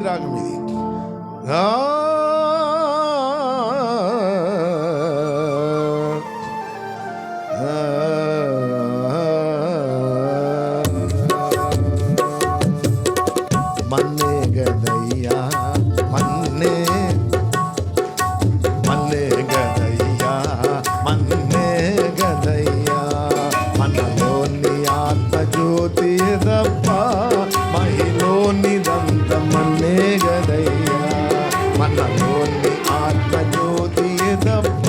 రాగం ఇది. మన్నే గదయ్యా మన్నే మన్నే గదయ్యా మన్నే గదయ్యా మనలోని ఆత్మజ్యోతి తప్ప మహిలోనిదంత మన్నే గదయ్యా మనలోని ఆత్మజ్యోతి తప్ప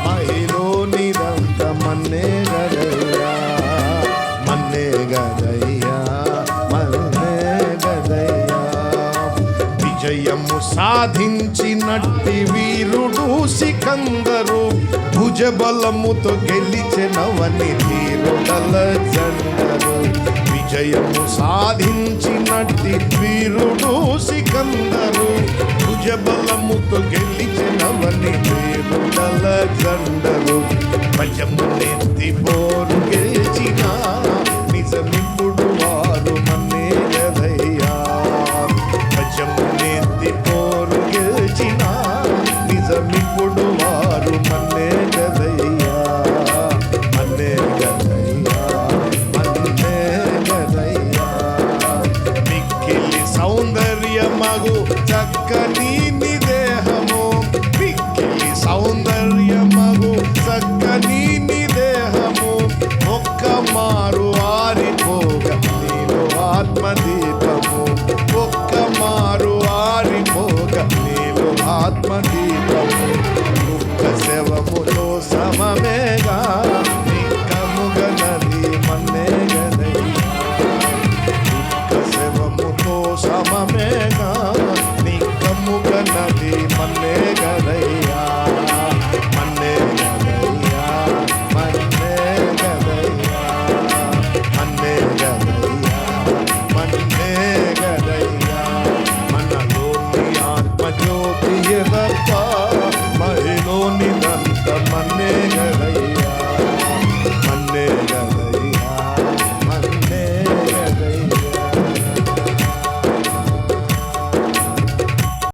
మహిలోనిదంత మన్నే గదయ్యా మన్నే గదయ్యా విజయము సాధించినట్టి వీరుడు సికందరు భుజబలముతో గెలిచెనవని ధీరుడల జండరు. విజయము సాధించినట్టి వీరుడు సికందరు భుజబలముతో గెలిచెనవని ధీరుడల జండరు. భయమునెత్తి పోరు గెలిచిన నిజమిప్పుడు వారు మన్నే గదయ్యా. భయమునెత్తి పోరు గెలిచిన నిజమిప్పుడు వారు మన్నే గదయ్యా మన్నే గదయ్యా మన్నే గదయ్యా. మిక్కిలి సౌందర్యమగు చక్కని నీ దేహము మిక్కిలి సౌందర్యమగు చక్కని నీ దేహము ఒక్క మారు ఆరిపోగ నీలో ఆత్మదీపము ఒక్క మారు ఆరిపోగ నీలో ఆత్మదీపము. దుఃఖ శవములో సమమేగా నిక్కముగనది మన్నే గదయ్యా. దుఃఖ శవముతో సమమేగా నిక్కముగనది మన్నే గదయ్యా.